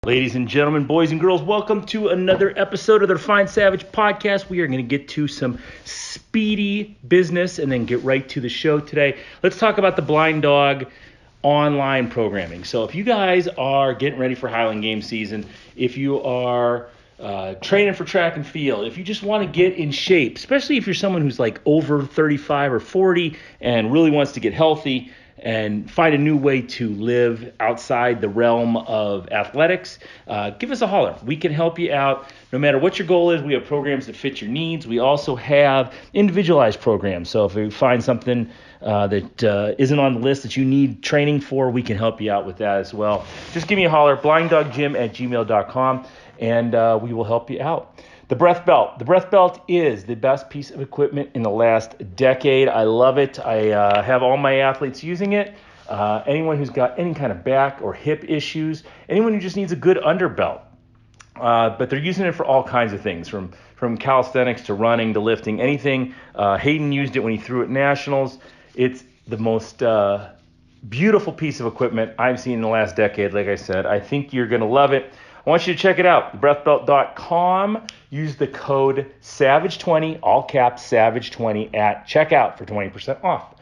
Ladies and gentlemen, boys and girls, welcome to another episode of the Refined Savage podcast. We are going to get to some speedy business and then get right to the show today. Let's talk about the Blind Dog online programming. So if you guys are getting ready for Highland game season, if you are training for track and field, if you just want to get in shape, especially if you're someone who's like over 35 or 40 and really wants to get healthy and find a new way to live outside the realm of athletics, give us a holler. We can help you out. No matter what your goal is, we have programs that fit your needs. We also have individualized programs. So if you find something that isn't on the list that you need training for, we can help you out with that as well. Just give me a holler, blinddoggym@gmail.com, and we will help you out. The breath belt. The breath belt is the best piece of equipment in the last decade. I love it. I have all my athletes using it. Anyone who's got any kind of back or hip issues, anyone who just needs a good underbelt. But they're using it for all kinds of things, from calisthenics to running to lifting, anything. Hayden used it when he threw at nationals. It's the most beautiful piece of equipment I've seen in the last decade. Like I said, I think you're going to love it. I want you to check it out, breathbelt.com. Use the code SAVAGE20, all caps SAVAGE20 at checkout for 20% off.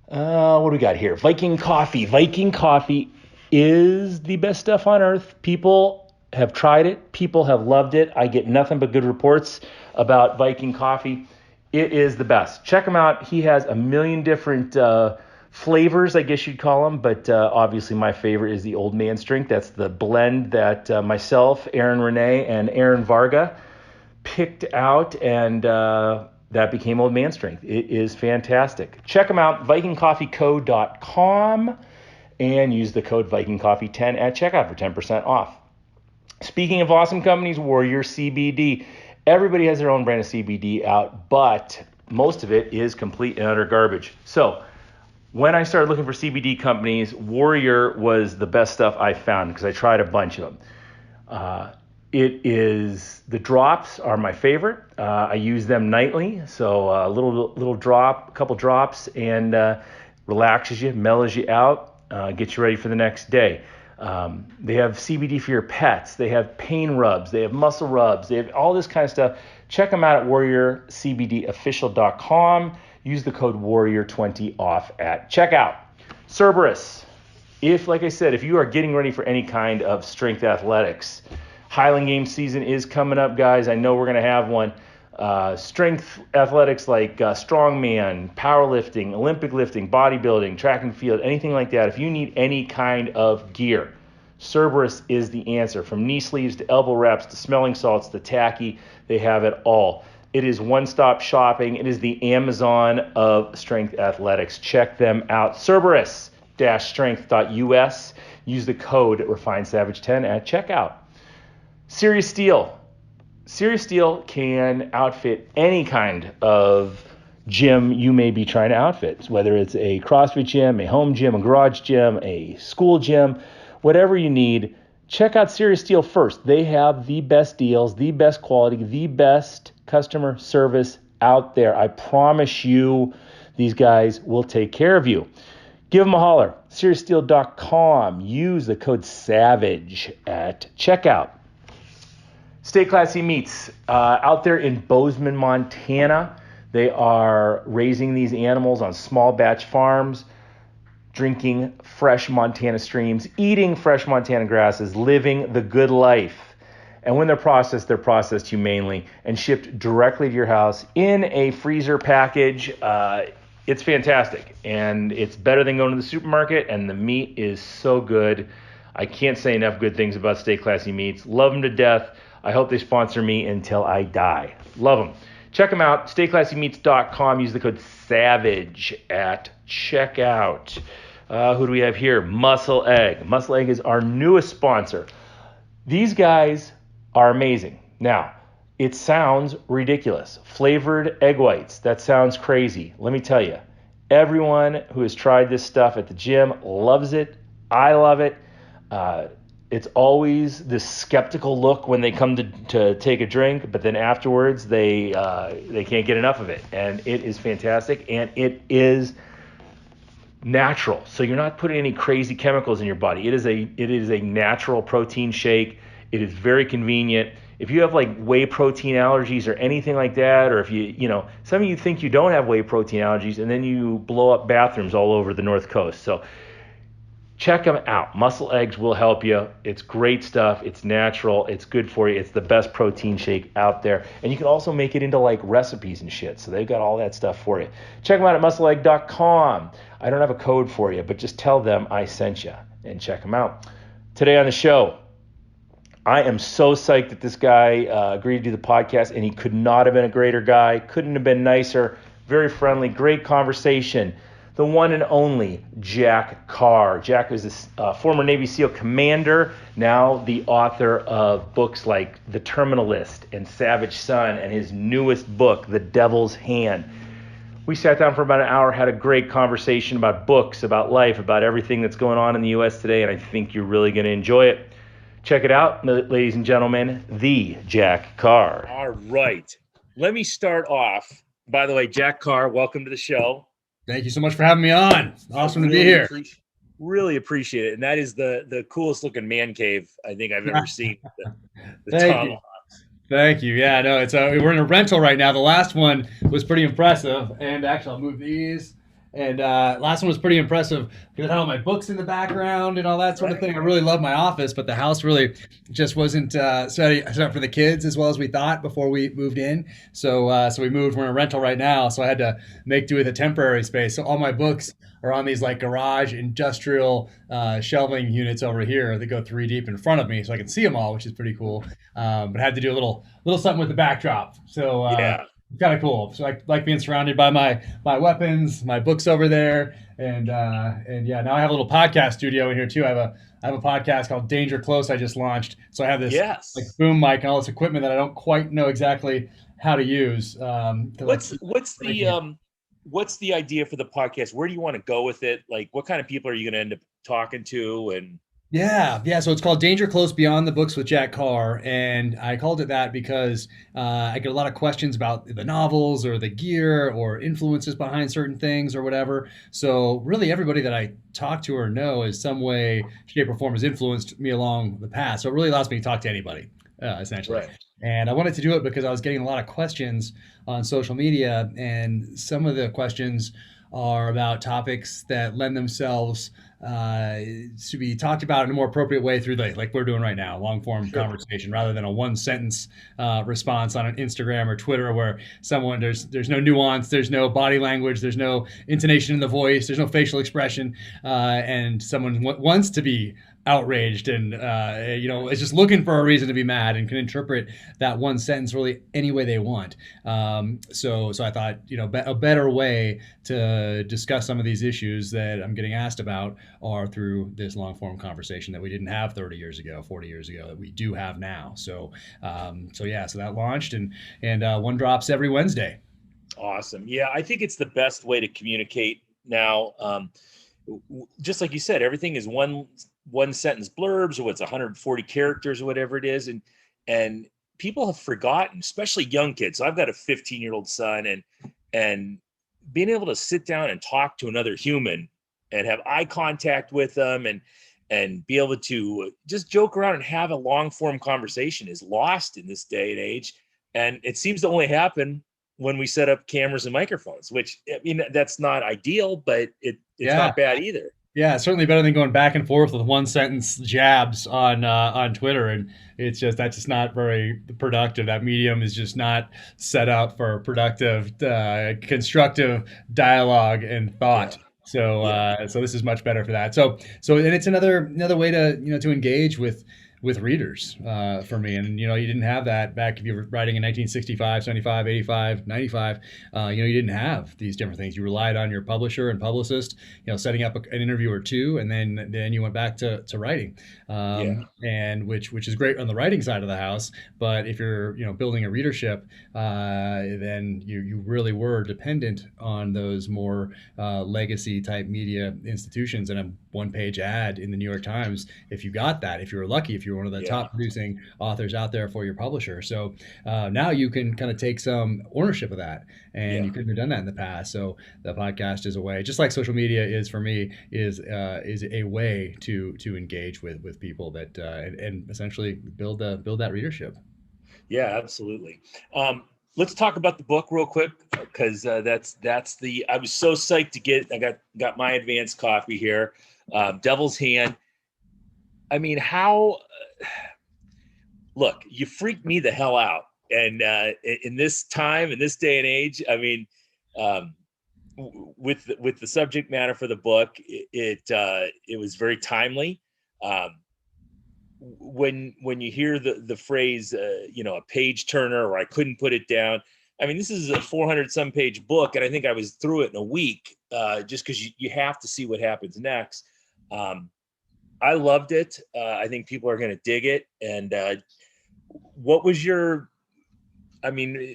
What do we got here? Viking coffee. Viking coffee is the best stuff on earth. People have tried it. People have loved it. I get nothing but good reports about Viking coffee. It is the best. Check him out. He has a million different flavors, I guess you'd call them, but obviously my favorite is the Old Man Strength. That's the blend that myself, Aaron Renee, and Aaron Varga picked out, and that became Old Man Strength. It is fantastic. Check them out, vikingcoffeeco.com, and use the code VikingCoffee10 at checkout for 10% off. Speaking of awesome companies, Warrior CBD. Everybody has their own brand of CBD out, but most of it is complete and utter garbage. So when I started looking for CBD companies, Warrior was the best stuff I found because I tried a bunch of them. The drops are my favorite. I use them nightly, so a little drop, a couple drops, and relaxes you, mellows you out, gets you ready for the next day. They have CBD for your pets. They have pain rubs. They have muscle rubs. They have all this kind of stuff. Check them out at warriorcbdofficial.com. Use the code WARRIOR20 off at checkout. Cerberus. Like I said, if you are getting ready for any kind of strength athletics, Highland game season is coming up, guys. I know we're going to have one. Strength athletics like strongman, powerlifting, Olympic lifting, bodybuilding, track and field, anything like that. If you need any kind of gear, Cerberus is the answer. From knee sleeves to elbow wraps to smelling salts to tacky, they have it all. It is one-stop shopping. It is the Amazon of strength athletics. Check them out. Cerberus-strength.us. Use the code RefinedSavage10 at checkout. Serious Steel. Serious Steel can outfit any kind of gym you may be trying to outfit, whether it's a CrossFit gym, a home gym, a garage gym, a school gym, whatever you need. Check out Serious Steel first. They have the best deals, the best quality, the best customer service out there. I promise you these guys will take care of you. Give them a holler. SeriousSteel.com. Use the code SAVAGE at checkout. Stay Classy Meats. Out there in Bozeman, Montana, they are raising these animals on small batch farms, drinking fresh Montana streams, eating fresh Montana grasses, living the good life. And when they're processed humanely and shipped directly to your house in a freezer package. It's fantastic, and it's better than going to the supermarket, and the meat is so good. I can't say enough good things about Stay Classy Meats. Love them to death. I hope they sponsor me until I die. Love them. Check them out, stayclassymeats.com. Use the code SAVAGE at checkout. Who do we have here? Muscle Egg. Muscle Egg is our newest sponsor. These guys are amazing. Now, it sounds ridiculous. Flavored egg whites. That sounds crazy. Let me tell you, everyone who has tried this stuff at the gym loves it. I love it. It's always this skeptical look when they come to take a drink, but then afterwards they can't get enough of it. And it is fantastic, and it is natural. So you're not putting any crazy chemicals in your body. It is a natural protein shake. It is very convenient. If you have like whey protein allergies or anything like that, or if some of you think you don't have whey protein allergies and then you blow up bathrooms all over the North Coast. So check them out. Muscle Eggs will help you. It's great stuff. It's natural. It's good for you. It's the best protein shake out there. And you can also make it into like recipes and shit. So they've got all that stuff for you. Check them out at muscleegg.com. I don't have a code for you, but just tell them I sent you and check them out. Today on the show, I am so psyched that this guy agreed to do the podcast, and he could not have been a greater guy. Couldn't have been nicer. Very friendly. Great conversation. The one and only Jack Carr. Jack was a former Navy SEAL commander, now the author of books like The Terminalist and Savage Son, and his newest book, The Devil's Hand. We sat down for about an hour, had a great conversation about books, about life, about everything that's going on in the U.S. today, and I think you're really going to enjoy it. Check it out, ladies and gentlemen, the Jack Carr. All right. Let me start off. By the way, Jack Carr, welcome to the show. Thank you so much for having me on. Awesome to be here. Really appreciate it. And that is the coolest looking man cave I think I've ever seen. The Tomahawk. Thank you. Yeah, no, it's we're in a rental right now. The last one was pretty impressive. And actually, I'll move these. And last one was pretty impressive because I had all my books in the background and all that sort of thing. I really love my office, but the house really just wasn't set up for the kids as well as we thought before we moved in. So we moved. We're in a rental right now, so I had to make do with a temporary space. So all my books are on these like garage industrial shelving units over here that go 3 deep in front of me, so I can see them all, which is pretty cool. But I had to do a little something with the backdrop. So yeah. Kind of cool. So I like being surrounded by my weapons, my books over there, and yeah. Now I have a little podcast studio in here too. I have a podcast called Danger Close. I just launched, so I have this like boom mic and all this equipment that I don't quite know exactly how to use. What's the idea for the podcast? Where do you want to go with it? Like, what kind of people are you going to end up talking to? And Yeah. So it's called Danger Close Beyond the Books with Jack Carr. And I called it that because I get a lot of questions about the novels or the gear or influences behind certain things or whatever. So really everybody that I talk to or know in some way, shape, or form has influenced me along the path. So it really allows me to talk to anybody, essentially. Right. And I wanted to do it because I was getting a lot of questions on social media. And some of the questions are about topics that lend themselves to be talked about in a more appropriate way through like we're doing right now, long form conversation, rather than a one sentence response on an Instagram or Twitter where there's no nuance, there's no body language, there's no intonation in the voice, there's no facial expression, and someone wants to be outraged and is just looking for a reason to be mad and can interpret that one sentence really any way they want. So I thought, a better way to discuss some of these issues that I'm getting asked about are through this long form conversation that we didn't have 30 years ago, 40 years ago, that we do have now. So that launched and one drops every Wednesday. Awesome. Yeah, I think it's the best way to communicate now. Just like you said, everything is one sentence blurbs, or what's 140 characters or whatever it is. And people have forgotten, especially young kids. So I've got a 15-year-old son, and being able to sit down and talk to another human and have eye contact with them and be able to just joke around and have a long form conversation is lost in this day and age. And it seems to only happen when we set up cameras and microphones, which, I mean, that's not ideal, but it's not bad either. Yeah, certainly better than going back and forth with one sentence jabs on Twitter, and that's just not very productive. That medium is just not set up for productive, constructive dialogue and thought. So this is much better for that. So and it's another way to to engage with readers for me. And, you didn't have that back if you were writing in 1965, 75, 85, 95. You didn't have these different things. You relied on your publisher and publicist, setting up an interview or two, and then you went back to writing. And which is great on the writing side of the house. But if you're, building a readership, then you really were dependent on those more legacy type media institutions. And a one-page ad in the New York Times, if you got that, if you were lucky, if you you're one of the Yeah. top producing authors out there for your publisher. So now you can kind of take some ownership of that, and Yeah. you couldn't have done that in the past. So the podcast is a way, just like social media is for me, is a way to engage with people that and essentially build that readership. Yeah, absolutely. Let's talk about the book real quick because that's the. I was so psyched to get. I got my advanced copy here. Devil's Hand. I mean, how? Look, you freaked me the hell out, and in this time, in this day and age, I mean, um, with the subject matter for the book, it was very timely. Um, when you hear the phrase a page turner, or I couldn't put it down. I mean, this is a 400 some page book, and I think I was through it in a week, just because you have to see what happens next. um, I loved it. I think people are going to dig it. And what was your, I mean,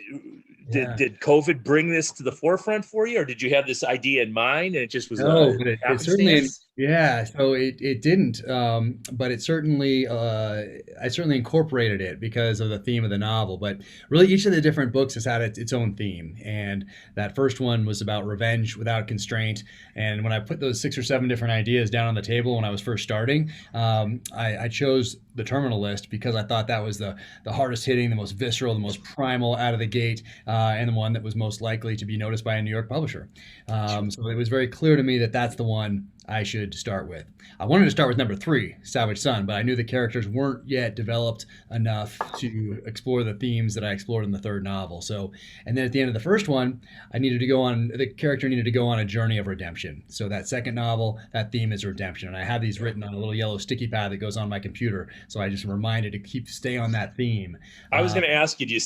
Yeah. did COVID bring this to the forefront for you, or did you have this idea in mind and it just was No, a but it certainly, happenstance? yeah. So it didn't, but it certainly, I certainly incorporated it because of the theme of the novel. But really, each of the different books has had its own theme, and that first one was about revenge without constraint. And when I put those 6 or 7 different ideas down on the table when I was first starting, I chose the Terminal List because I thought that was the hardest hitting, the most visceral, the most primal out of the gate, and the one that was most likely to be noticed by a New York publisher. Sure. So it was very clear to me that that's the one I should start with. I wanted to start with number 3, Savage Son, but I knew the characters weren't yet developed enough to explore the themes that I explored in the third novel. So, and then at the end of the first one, the character needed to go on a journey of redemption. So that second novel, that theme is redemption. And I have these Yeah. written on a little yellow sticky pad that goes on my computer. So I just am reminded to stay on that theme. I was Uh, going to ask you, do you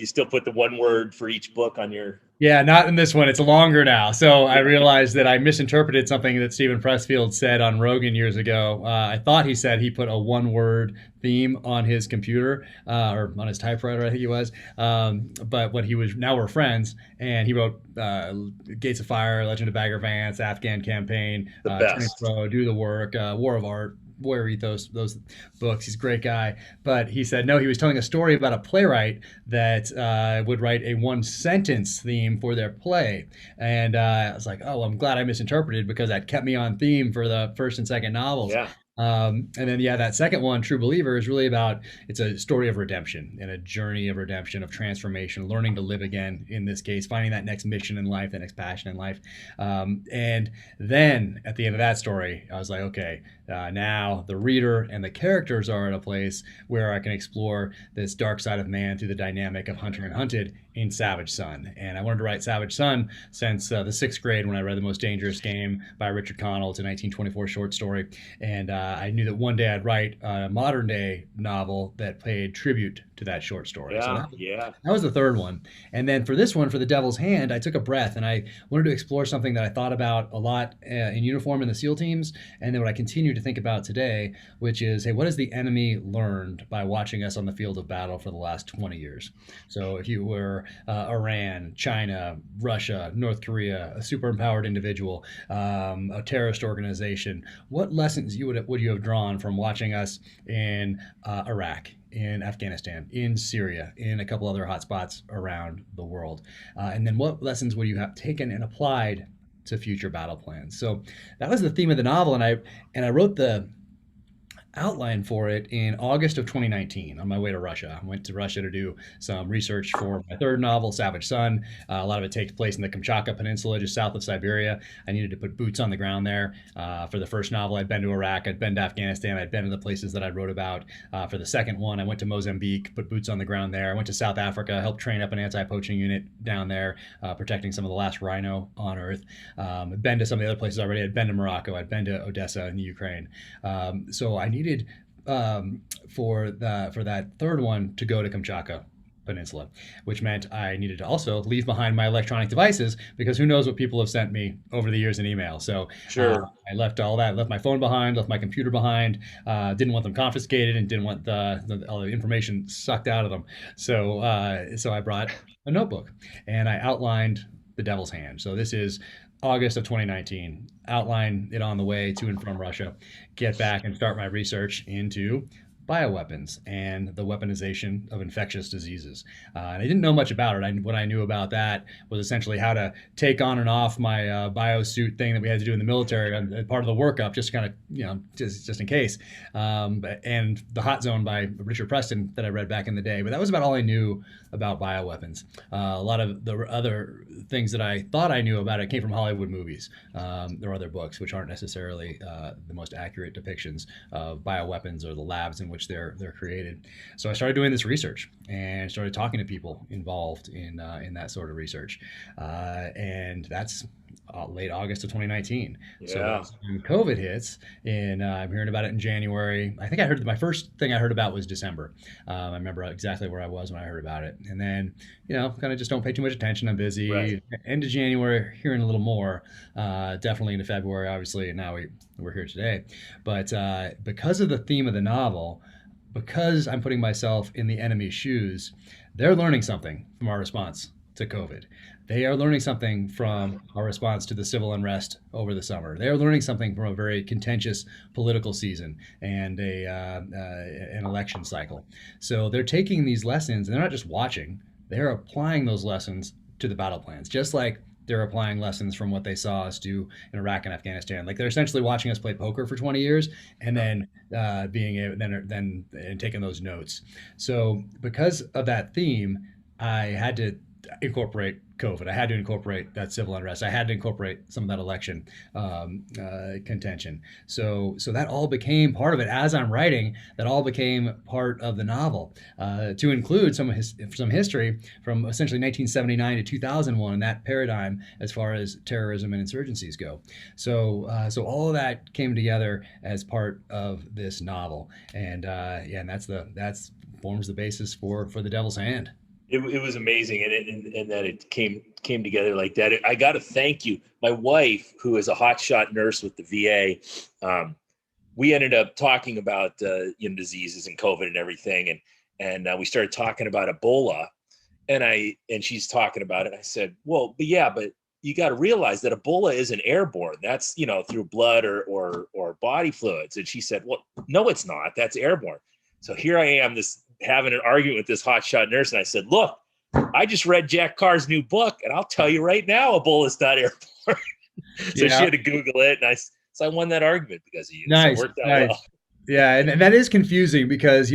still put the one word for each book on your? Yeah, not in this one. It's longer now. So I Yeah. realized that I misinterpreted something that Stephen Pressfield said on Rogan years ago. I thought he said he put a one-word theme on his computer or on his typewriter, I think he was. But what he was, now we're friends, and he wrote Gates of Fire, Legend of Bagger Vance, Afghan Campaign, The Turning best. Pro, Do the Work, War of Art, Warrior Ethos, those books. He's a great guy. But he said, no, he was telling a story about a playwright that would write a one sentence theme for their play. And I was like, oh, well, I'm glad I misinterpreted because that kept me on theme for the first and second novels. Yeah. And then, yeah, that second one, True Believer, is really about it's a story of redemption and a journey of redemption, of transformation, learning to live again, in this case, finding that next mission in life, that next passion in life. And then at the end of that story, I was like, okay, now the reader and the characters are at a place where I can explore this dark side of man through the dynamic of hunter and hunted in Savage Son. And I wanted to write Savage Son since the 6th grade when I read The Most Dangerous Game by Richard Connell. It's a 1924 short story. And I knew that one day I'd write a modern day novel that paid tribute to that short story. So Yeah. Yeah. that was the third one. And then for this one, for The Devil's Hand, I took a breath and I wanted to explore something that I thought about a lot in uniform in the SEAL teams, and then what I continue to think about today, which is, hey, what has the enemy learned by watching us on the field of battle for the last 20 years? So if you were Iran, China, Russia, North Korea, a super empowered individual, a terrorist organization, what lessons would you have drawn from watching us in Iraq, in Afghanistan, in Syria, in a couple other hotspots around the world? And then what lessons would you have taken and applied to future battle plans? So that was the theme of the novel, and I wrote the outline for it in August of 2019 on my way to Russia. I went to Russia to do some research for my third novel, Savage Son. A lot of it takes place in the Kamchatka Peninsula, just south of Siberia. I needed to put boots on the ground there. For the first novel, I'd been to Iraq, I'd been to Afghanistan, I'd been to the places that I wrote about. For the second one, I went to Mozambique, put boots on the ground there. I went to South Africa, helped train up an anti-poaching unit down there, protecting some of the last rhino on Earth. I'd been to some of the other places already. I'd been to Morocco, I'd been to Odessa in the Ukraine. So I needed for that third one to go to Kamchatka Peninsula, which meant I needed to also leave behind my electronic devices because who knows what people have sent me over the years in email. So Sure. I left all that, left my phone behind, left my computer behind, didn't want them confiscated and didn't want all the information sucked out of them. So I brought a notebook and I outlined The Devil's Hand. So this is August of 2019. Outline it on the way to and from Russia, get back and start my research into bioweapons and the weaponization of infectious diseases. And I didn't know much about it. What I knew about that was essentially how to take on and off my biosuit thing that we had to do in the military, and part of the workup, just kind of, just in case. And The Hot Zone by Richard Preston that I read back in the day. But that was about all I knew about bioweapons. A lot of the other things that I thought I knew about it came from Hollywood movies. There are other books which aren't necessarily the most accurate depictions of bioweapons or the labs in which they're created. So I started doing this research and started talking to people involved in that sort of research, and that's late August of 2019. Yeah. So when COVID hits, and I'm hearing about it in January. I think I heard my first thing I heard about was December. I remember exactly where I was when I heard about it, and then kind of just don't pay too much attention. I'm busy. Right. End of January, hearing a little more. Definitely into February, obviously, and now we're here today. But because of the theme of the novel, because I'm putting myself in the enemy's shoes, they're learning something from our response to COVID. They are learning something from our response to the civil unrest over the summer. They are learning something from a very contentious political season and an election cycle. So they're taking these lessons, and they're not just watching, they're applying those lessons to the battle plans, just like they're applying lessons from what they saw us do in Iraq and Afghanistan. Like they're essentially watching us play poker for 20 years and then and taking those notes. So because of that theme, I had to incorporate COVID. I had to incorporate that civil unrest. I had to incorporate some of that election contention. So that all became part of it. As I'm writing, that all became part of the novel, to include some history from essentially 1979 to 2001 and that paradigm as far as terrorism and insurgencies go. So all of that came together as part of this novel, and and that's forms the basis for The Devil's Hand. It was amazing, and that it came together like that. I got to thank you. My wife, who is a hotshot nurse with the VA, we ended up talking about diseases and COVID and everything, and we started talking about Ebola, and she's talking about it. I said, well, but you got to realize that Ebola isn't airborne. That's through blood or body fluids. And she said, well, no, it's not. That's airborne. So here I am, having an argument with this hotshot nurse, and I said, look, I just read Jack Carr's new book, and I'll tell you right now, Ebola's not airborne. So she had to Google it, and I won that argument because of you. Nice, so it worked out nice. well. Yeah, and that is confusing because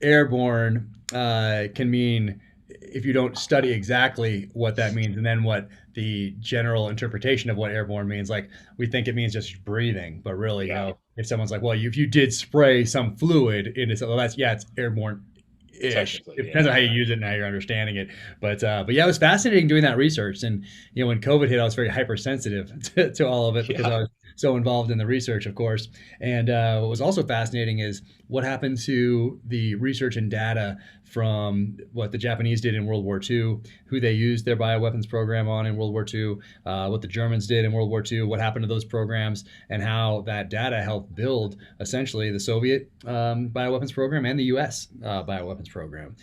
airborne can mean, if you don't study exactly what that means, and then what the general interpretation of what airborne means, like we think it means just breathing, but really, if someone's like, well, if you did spray some fluid into something, it's airborne. It depends on how you use it and how you're understanding it, but yeah, it was fascinating doing that research. And when COVID hit, I was very hypersensitive to all of it because I was so involved in the research, of course. And what was also fascinating is what happened to the research and data from what the Japanese did in World War II, who they used their bioweapons program on in World War II, what the Germans did in World War II, what happened to those programs, and how that data helped build essentially the Soviet bioweapons program and the U.S. Bioweapons program.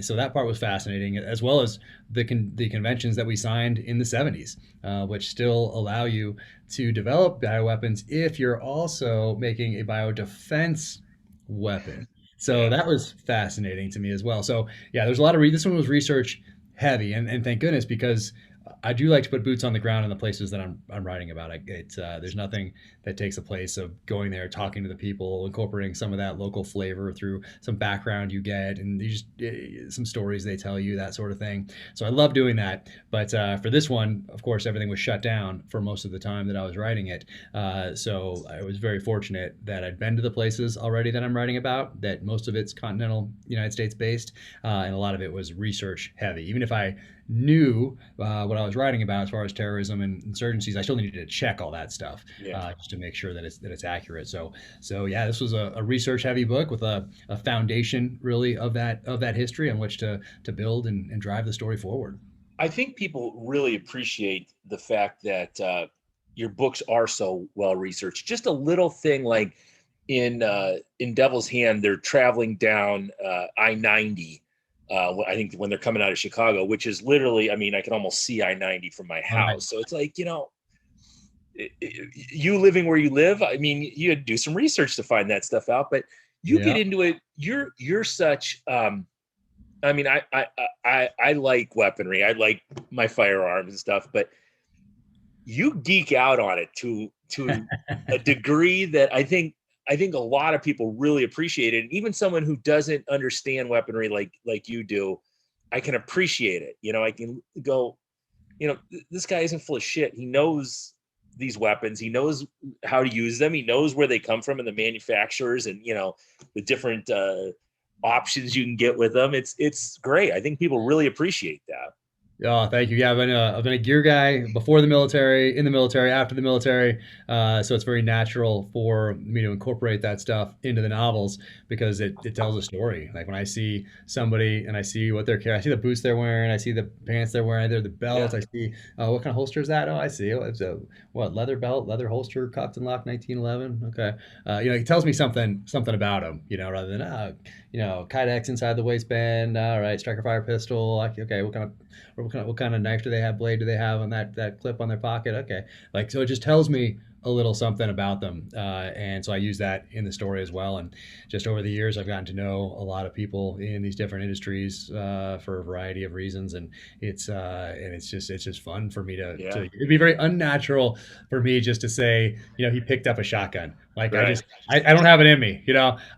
So that part was fascinating, as well as the conventions that we signed in the 70s, which still allow you to develop bioweapons if you're also making a biodefense weapon. So that was fascinating to me as well. So yeah, there's a lot of this one was research heavy, and thank goodness, because I do like to put boots on the ground in the places that I'm writing about. There's nothing that takes the place of going there, talking to the people, incorporating some of that local flavor through some background you get, and some stories they tell you, that sort of thing. So I love doing that. But for this one, of course, everything was shut down for most of the time that I was writing it. So I was very fortunate that I'd been to the places already that I'm writing about, that most of it's continental United States based, and a lot of it was research heavy. Even if I knew what I was writing about as far as terrorism and insurgencies, I still needed to check all that stuff just to make sure that it's accurate. So yeah, this was a research heavy book with a foundation really of that history on which to build and drive the story forward. I think people really appreciate the fact that your books are so well researched. Just a little thing like in Devil's Hand, they're traveling down I-90. I think when they're coming out of Chicago, which is literally, I mean, I can almost see I-90 from my house. So it's like, you living where you live, I mean, you had to do some research to find that stuff out, but you get Yeah. into it. You're such. I mean, I like weaponry. I like my firearms and stuff, but you geek out on it to a degree that I think a lot of people really appreciate it. And even someone who doesn't understand weaponry like you do, I can appreciate it. I can go, this guy isn't full of shit. He knows these weapons. He knows how to use them. He knows where they come from and the manufacturers and, the different options you can get with them. It's great. I think people really appreciate that. Oh, thank you. Yeah, I've been a gear guy before the military, in the military, after the military. So it's very natural for me to incorporate that stuff into the novels because it tells a story. Like when I see somebody and I see what they're carrying, I see the boots they're wearing, I see the pants they're wearing, they're the belts. Yeah. I see what kind of holster is that? Oh, I see. Oh, it's a leather belt, leather holster, cocked and locked, 1911. Okay, it tells me something about them. Rather than Kydex inside the waistband. All right, striker fire pistol. Like, okay, what kind of knife do they have, blade do they have on that clip on their pocket? Okay, like, so it just tells me a little something about them, and so I use that in the story as well. And just over the years, I've gotten to know a lot of people in these different industries for a variety of reasons, and it's just fun for me to Yeah. it'd be very unnatural for me just to say, he picked up a shotgun. Like, I Right. just I don't have it in me,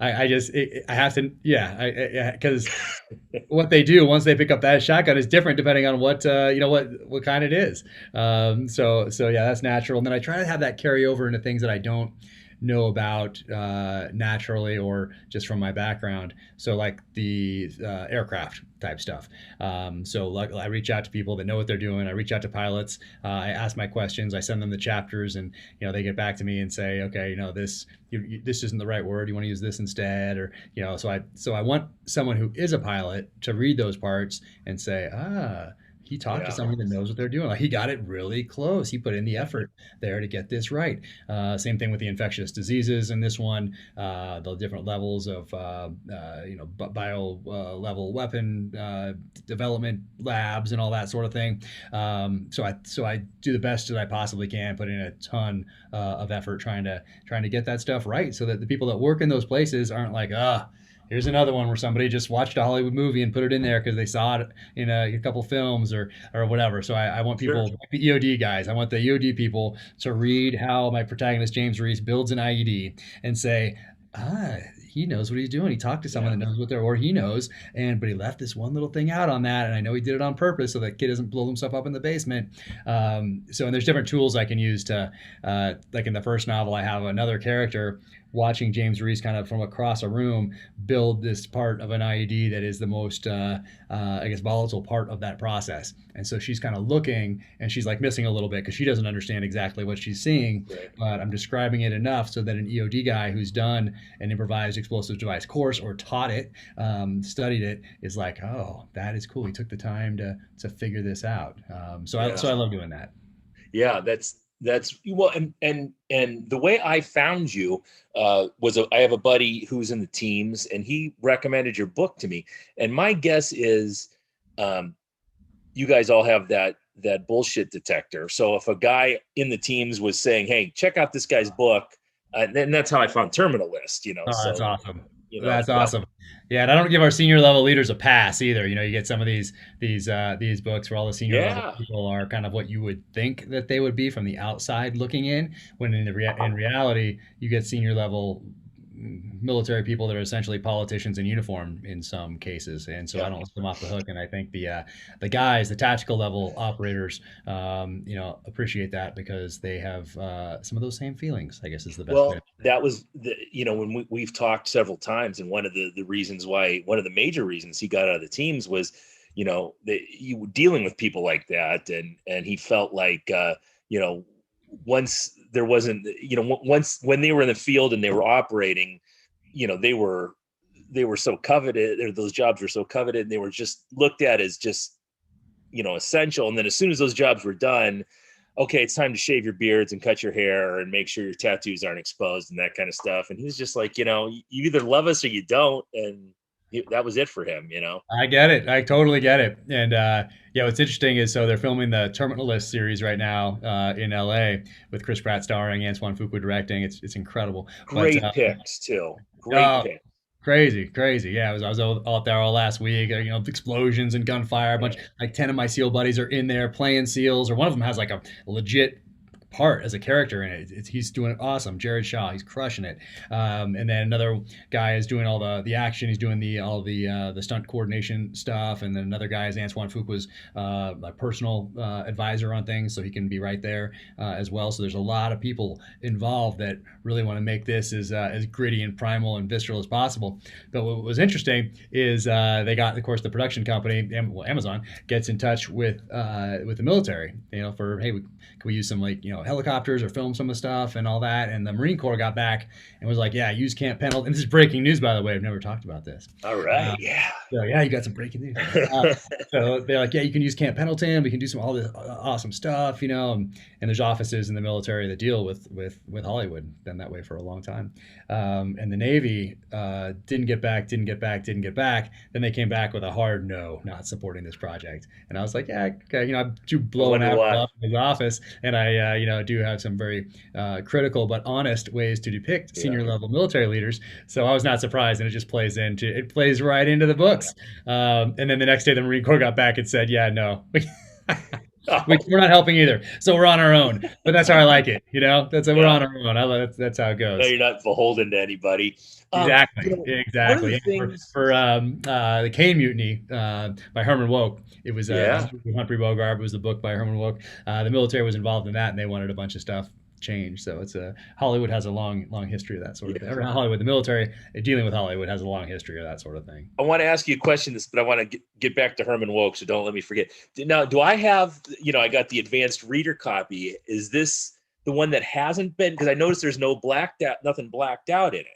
I have to, yeah, because what they do once they pick up that shotgun is different depending on what kind it is. So yeah, that's natural. And then I try to have that carry over into things that I don't know about naturally or just from my background. So like the aircraft type stuff. So like I reach out to people that know what they're doing. I reach out to pilots. I ask my questions. I send them the chapters, and they get back to me and say, okay, this isn't the right word. You want to use this instead, or So I want someone who is a pilot to read those parts and say, he talked to Yeah. someone that knows what they're doing. Like, he got it really close. He put in the effort there to get this right. Same thing with the infectious diseases in this one, the different levels of bio level weapon development labs and all that sort of thing. So I do the best that I possibly can, put in a ton of effort trying to get that stuff right, so that the people that work in those places aren't like, here's another one where somebody just watched a Hollywood movie and put it in there because they saw it in a couple films or whatever. So I want Sure. people, like the EOD guys, I want the EOD people to read how my protagonist James Reese builds an IED and say, ah, he knows what he's doing. He talked to someone Yeah. that knows what they're, or he knows, but he left this one little thing out on that, and I know he did it on purpose so that kid doesn't blow himself up in the basement. And there's different tools I can use to, like in the first novel, I have another character watching James Reese kind of from across a room build this part of an IED that is the most, I guess, volatile part of that process. And so she's kind of looking, and she's like missing a little bit because she doesn't understand exactly what she's seeing. Right. But I'm describing it enough so that an EOD guy who's done an improvised explosive device course or taught it, studied it, is like, oh, that is cool. He took the time to figure this out. So I Yeah. love doing that. Yeah. That's well, and the way I found you I have a buddy who's in the teams, and he recommended your book to me. And my guess is, um, you guys all have that bullshit detector. So if a guy in the teams was saying, "Hey, check out this guy's book," and that's how I found Terminal List. Oh, that's So awesome. That's awesome. Yeah, and I don't give our senior level leaders a pass either. You get some of these books where all the senior level yeah, people are kind of what you would think that they would be from the outside looking in, when in reality you get senior level military people that are essentially politicians in uniform in some cases, and so I yeah. don't let them off the hook. And I think the guys, the tactical level operators, appreciate that because they have some of those same feelings. I guess is the best way. Well, that was when we've talked several times, and one of the reasons why, one of the major reasons he got out of the teams was, you were dealing with people like that, and he felt like, once there wasn't, once when they were in the field and they were operating, they were so coveted, or those jobs were so coveted, and they were just looked at as just, essential. And then as soon as those jobs were done, okay, it's time to shave your beards and cut your hair and make sure your tattoos aren't exposed and that kind of stuff. And he was just like, you either love us or you don't. And that was it for him. I get it. I totally get it. And yeah, what's interesting is so they're filming the Terminal List series right now in LA with Chris Pratt starring, Antoine Fuqua directing. It's incredible. But Great picks too. Great oh, pick. crazy. Yeah, I was out there all last week. Explosions and gunfire. A bunch, like 10 of my SEAL buddies are in there playing SEALs, or one of them has like a legit part as a character in it. He's doing awesome. Jared Shaw, he's crushing it. And then another guy is doing all the action. He's doing the stunt coordination stuff. And then another guy is Antoine Fuqua's my personal advisor on things, so he can be right there as well. So there's a lot of people involved that really want to make this as gritty and primal and visceral as possible. But what was interesting is they got, of course, the production company, Amazon, gets in touch with the military, for, hey, can we use some helicopters or film some of the stuff and all that. And the Marine Corps got back and was like, yeah, use Camp Pendleton. And this is breaking news, by the way. I've never talked about this. All right. Yeah. So yeah, you got some breaking news. So they're like, yeah, you can use Camp Pendleton. We can do all this awesome stuff, and there's offices in the military that deal with Hollywood. Been that way for a long time. And the Navy didn't get back. Then they came back with a hard no, not supporting this project. And I was like, yeah, okay, I'm too blowing out in his office, and I do have some very critical but honest ways to depict senior level military leaders. So I was not surprised, and it plays right into the books. And then the next day, the Marine Corps got back and said, yeah, no. We're not helping either, so we're on our own. But that's how I like it, we're on our own. That's how it goes. No, you're not beholden to anybody. Exactly. For the Caine Mutiny by Herman Wouk, it was Humphrey Bogart. It was the book by Herman Wouk. The military was involved in that, and they wanted a bunch of stuff changed. So it's Hollywood has a long history of that sort of thing. Hollywood, the military dealing with Hollywood has a long history of that sort of thing. I want to ask you a question, but I want to get back to Herman Wouk, so don't let me forget. Now, do I have, I got the advanced reader copy. Is this the one that hasn't been? Because I noticed there's nothing blacked out in it.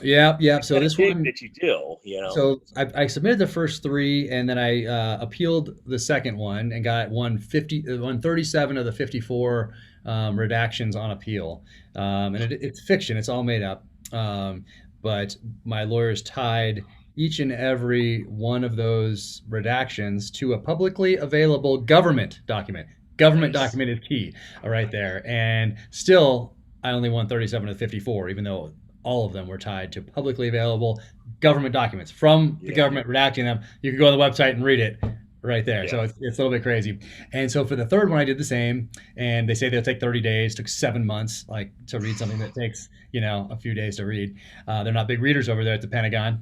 Yeah. So this one that you do, So I submitted the first three, and then I appealed the second one and got 137 of the 54 redactions on appeal. And it's fiction; it's all made up. But my lawyers tied each and every one of those redactions to a publicly available government document. Government document is key, right there. And still, I only won 37 of 54, even though all of them were tied to publicly available government documents from the government redacting them. You can go on the website and read it right there. So it's a little bit crazy. And so for the third one, I did the same. And they say they'll take 30 days. Took 7 months, to read something that takes, a few days to read. They're not big readers over there at the Pentagon.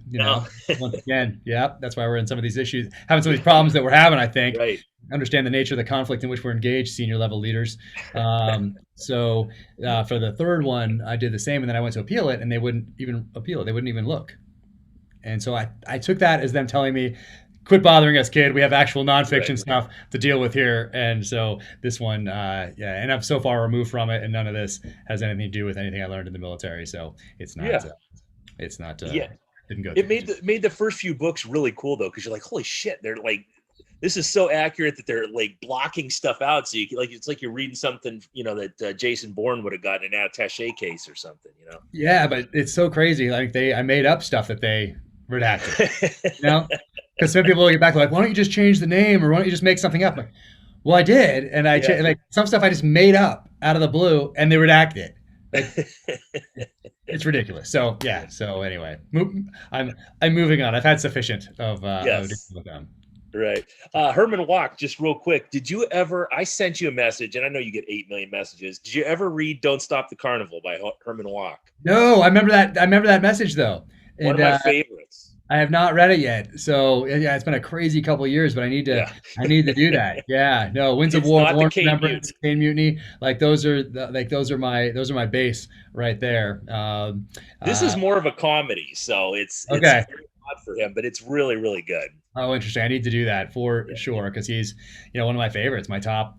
Once again, that's why we're in some of these issues, having some of these problems that we're having, I think. Right. Understand the nature of the conflict in which we're engaged, senior level leaders. So for the third one, I did the same, and then I went to appeal it, and they wouldn't even appeal it. They wouldn't even look. And so I took that as them telling me, quit bothering us, kid. We have actual nonfiction stuff to deal with here. And so this one, and I'm so far removed from it, and none of this has anything to do with anything I learned in the military. So it's not. Didn't go. It made the first few books really cool though, because you're like, holy shit, they're like, this is so accurate that they're like blocking stuff out. So you can, it's like you're reading something, that Jason Bourne would have gotten an attaché case or something, Yeah, but it's so crazy. I made up stuff that they redacted, because some people will get back like, why don't you just change the name, or why don't you just make something up? Like, well, I did, and some stuff I just made up out of the blue, and they redacted it. It's ridiculous. So So anyway, I'm moving on. I've had sufficient of dealing with them. Right. Herman Wouk, just real quick. Did you ever, I sent you a message, and I know you get 8 million messages. Did you ever read Don't Stop the Carnival by Herman Wouk? No, I remember that message though. One of my favorites. I have not read it yet. So it's been a crazy couple of years, but I need to do that. Yeah. No, Winds of War, War Remembrance, Caine Mutiny. Those are my base right there. This is more of a comedy, so it's very odd for him, but it's really, really good. Oh, interesting. I need to do that for Yeah, sure because he's, one of my favorites. My top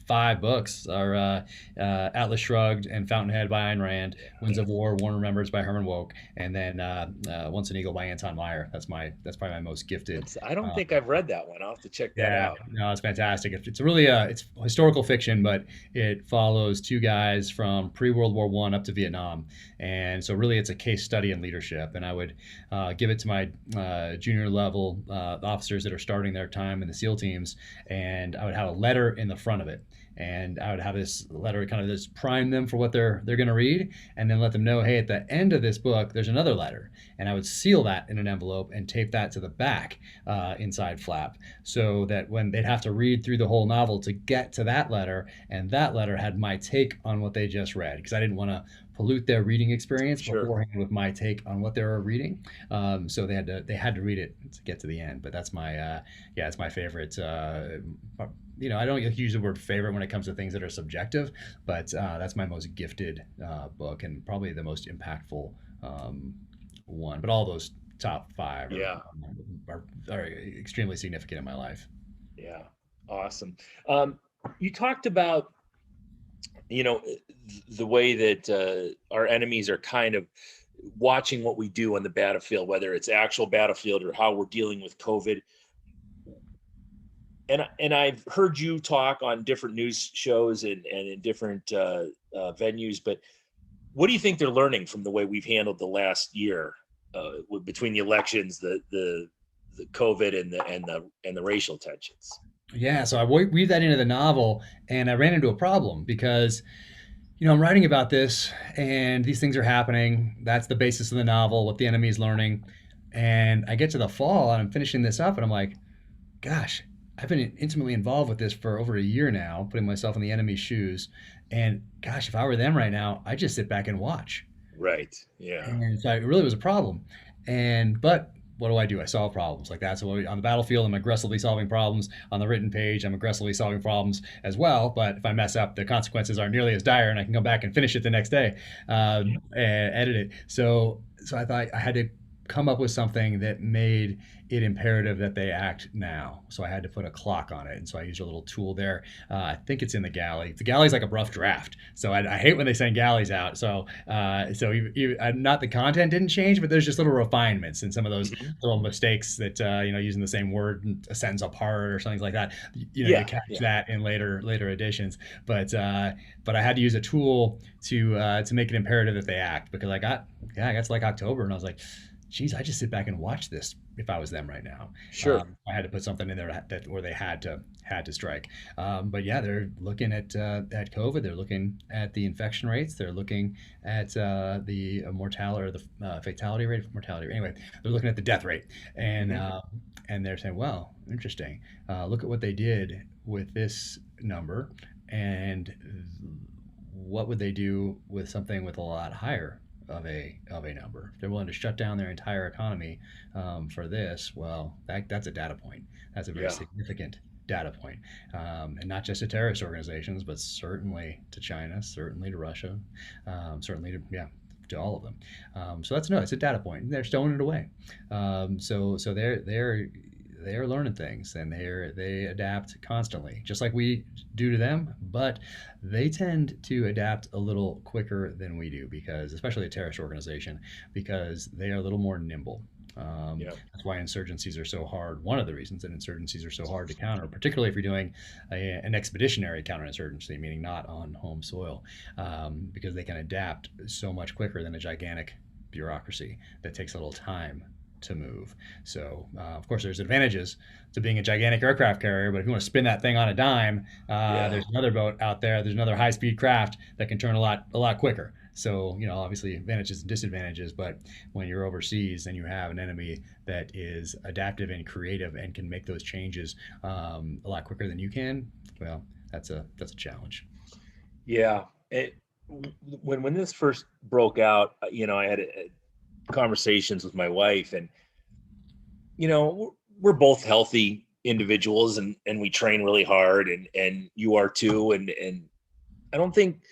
5 books are Atlas Shrugged and Fountainhead by Ayn Rand, Winds of War, Warren Remembers by Herman Wouk, and then Once an Eagle by Anton Meyer. That's probably my most gifted. I don't Uh, think I've read that one. I'll have to check that yeah, out. no, it's fantastic. It's really it's historical fiction, but it follows two guys from pre-World War One up to Vietnam, and so really it's a case study in leadership. And I would give it to my junior level officers that are starting their time in the SEAL teams, and I would have a letter in the front of it, and I would have this letter kind of just prime them for what they're going to read, and then let them know, hey, at the end of this book, there's another letter, and I would seal that in an envelope and tape that to the back inside flap, so that when they'd have to read through the whole novel to get to that letter, and that letter had my take on what they just read, because I didn't want to pollute their reading experience Sure. beforehand with my take on what they were reading. So they had to read it to get to the end. But that's my it's my favorite. I don't use the word favorite when it comes to things that are subjective, but that's my most gifted book and probably the most impactful one. But all those top 5 Yeah. are extremely significant in my life. Yeah. Awesome. Um, you talked about, you know, the way that our enemies are kind of watching what we do on the battlefield, whether it's actual battlefield or how we're dealing with COVID. And I've heard you talk on different news shows and in different venues, but what do you think they're learning from the way we've handled the last year between the elections, the COVID and the racial tensions? Yeah, so I weave that into the novel, and I ran into a problem because I'm writing about this, and these things are happening. That's the basis of the novel, what the enemy is learning. And I get to the fall, and I'm finishing this up, and I'm like, gosh, I've been intimately involved with this for over a year now, putting myself in the enemy's shoes. And gosh, if I were them right now, I'd just sit back and watch. Right. Yeah. And so it really was a problem. But what do? I solve problems. Like that's what on the battlefield, I'm aggressively solving problems. On the written page, I'm aggressively solving problems as well. But if I mess up, the consequences aren't nearly as dire, and I can come back and finish it the next day, and edit it. So I thought I had to come up with something that made it imperative that they act now. So I had to put a clock on it, and so I used a little tool there. I think it's in the galley. The galley's like a rough draft, so I hate when they send galleys out. Not the content didn't change, but there's just little refinements and some of those Mhm. little mistakes that using the same word a sentence apart or something like that. You Yeah. catch Yeah. that in later editions, but I had to use a tool to make it imperative that they act, because I got to like October, and I was like, geez, I just sit back and watch this if I was them right now. Sure. I had to put something in there where they had to strike. But yeah, they're looking at COVID. They're looking at the infection rates. They're looking at the mortality or the fatality rate, mortality. Anyway, they're looking at the death rate, and Mhm. and they're saying, well, interesting. Look at what they did with this number, and what would they do with something with a lot higher of a number? If they're willing to shut down their entire economy for this, well, that's a data point. That's a very Yeah. significant data point, and not just to terrorist organizations, but certainly to China, certainly to Russia, certainly to all of them. So it's a data point. They're stowing it away. So they're learning things, and they adapt constantly, just like we do to them. But they tend to adapt a little quicker than we do, because especially a terrorist organization, because they are a little more nimble. Yeah. That's why insurgencies are so hard. One of the reasons that insurgencies are so hard to counter, particularly if you're doing an expeditionary counterinsurgency, meaning not on home soil, because they can adapt so much quicker than a gigantic bureaucracy that takes a little time to move. So, of course, there's advantages to being a gigantic aircraft carrier, but if you want to spin that thing on a dime, Yeah. there's another boat out there. There's another high-speed craft that can turn a lot quicker. So, obviously advantages and disadvantages, but when you're overseas and you have an enemy that is adaptive and creative and can make those changes a lot quicker than you can, well, that's a challenge. Yeah. When this first broke out, I had conversations with my wife, and we're both healthy individuals, and we train really hard, and you are too, and I don't think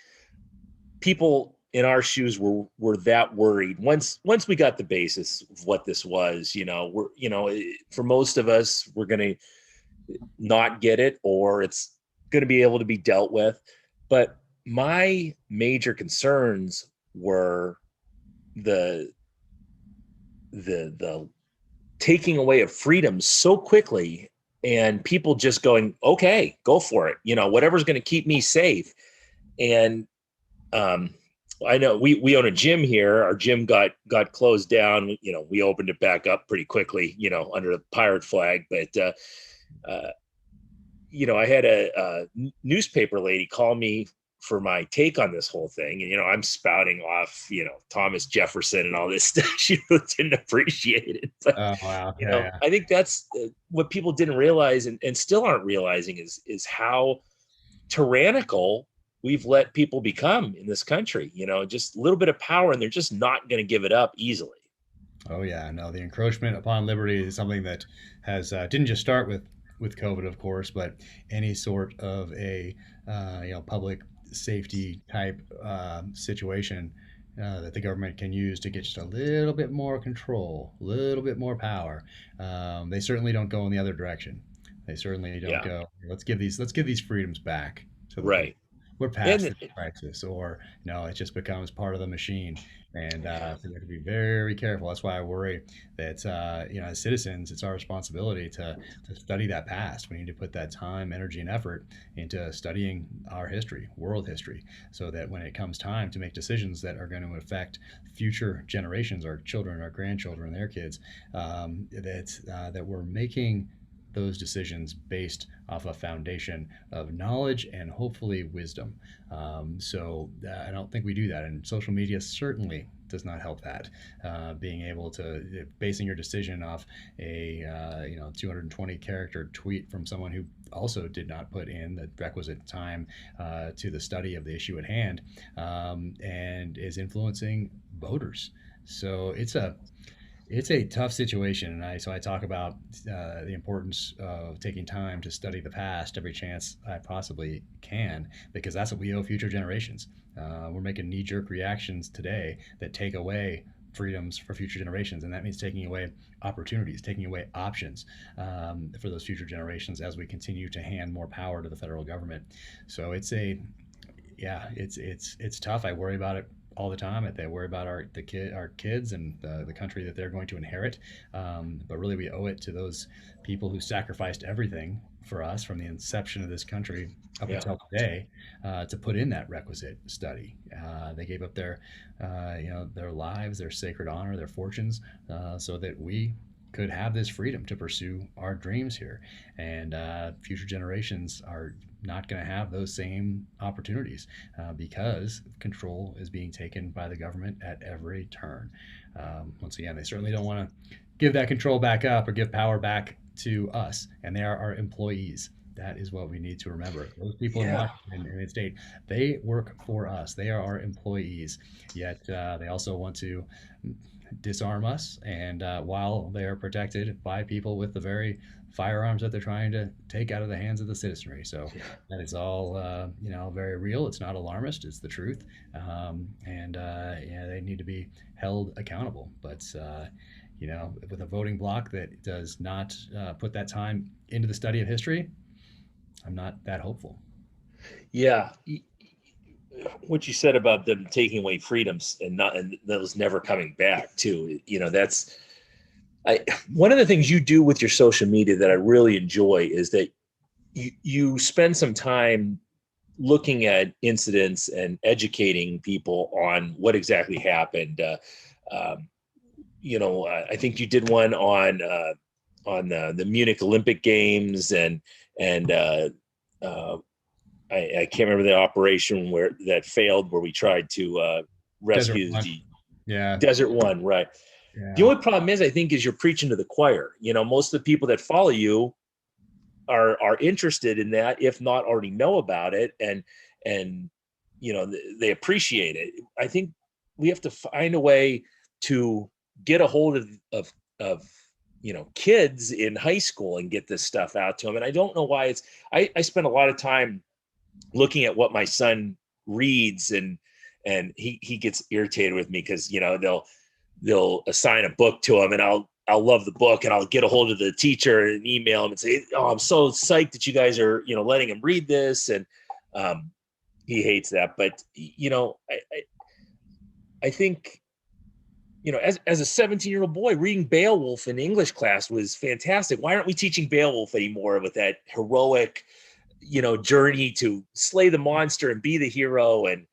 people in our shoes were that worried. Once we got the basis of what this was, for most of us, we're going to not get it, or it's going to be able to be dealt with. But my major concerns were the taking away of freedom so quickly, and people just going, okay, go for it. Whatever's going to keep me safe. And I know we own a gym here. Our gym got closed down. We opened it back up pretty quickly, under the pirate flag. But, I had a newspaper lady call me for my take on this whole thing. And, I'm spouting off, Thomas Jefferson and all this stuff. She really didn't appreciate it. But, Oh, wow. I think that's what people didn't realize and still aren't realizing is how tyrannical we've let people become in this country. Just a little bit of power, and they're just not going to give it up easily. Oh yeah, no, the encroachment upon liberty is something that has didn't just start with COVID, of course, but any sort of a public safety type situation that the government can use to get just a little bit more control, a little bit more power. They certainly don't go in the other direction. They certainly don't go, let's give these freedoms back to the Right. people. We're past this crisis, or it just becomes part of the machine. And so we have to be very careful. That's why I worry that as citizens, it's our responsibility to study that past. We need to put that time, energy, and effort into studying our history, world history, so that when it comes time to make decisions that are going to affect future generations, our children, our grandchildren, their kids, that we're making those decisions based off a foundation of knowledge and hopefully wisdom. So I don't think we do that, and social media certainly does not help that. Being able to basing your decision off a 220 character tweet from someone who also did not put in the requisite time to the study of the issue at hand, and is influencing voters. So it's a tough situation, and I talk about the importance of taking time to study the past every chance I possibly can, because that's what we owe future generations. We're making knee-jerk reactions today that take away freedoms for future generations, and that means taking away opportunities, taking away options for those future generations as we continue to hand more power to the federal government. So it's tough. I worry about it all the time. They worry about our kids and the country that they're going to inherit. But really, we owe it to those people who sacrificed everything for us from the inception of this country up until today to put in that requisite study. They gave up their lives, their sacred honor, their fortunes, so that we could have this freedom to pursue our dreams here. And future generations are not going to have those same opportunities because control is being taken by the government at every turn. Once again, they certainly don't want to give that control back up or give power back to us, and they are our employees. That is what we need to remember. Those people in Washington and in state, they work for us. They are our employees. Yet they also want to disarm us, and while they are protected by people with the very firearms that they're trying to take out of the hands of the citizenry. So that is all very real. It's not alarmist. It's the truth, and they need to be held accountable. But with a voting bloc that does not put that time into the study of history, I'm not that hopeful. Yeah. What you said about them taking away freedoms and those never coming back too, that's one of the things you do with your social media that I really enjoy is that you spend some time looking at incidents and educating people on what exactly happened. I think you did one on the Munich Olympic Games, and I can't remember the operation that failed, where we tried to rescue Desert One, right? Yeah. The only problem is, I think, is you're preaching to the choir. Most of the people that follow you are interested in that, if not already know about it, and they appreciate it. I think we have to find a way to get a hold of kids in high school and get this stuff out to them. And I don't know why I spend a lot of time looking at what my son reads and and he gets irritated with me because, you know, they'll assign a book to him, and I'll love the book, and I'll get a hold of the teacher and email him and say, oh, I'm so psyched that you guys are, you know, letting him read this. And he hates that. But, you know, I think, you know, as a 17-year-old boy, reading Beowulf in English class was fantastic. Why aren't we teaching Beowulf anymore with that heroic, you know, journey to slay the monster and be the hero? And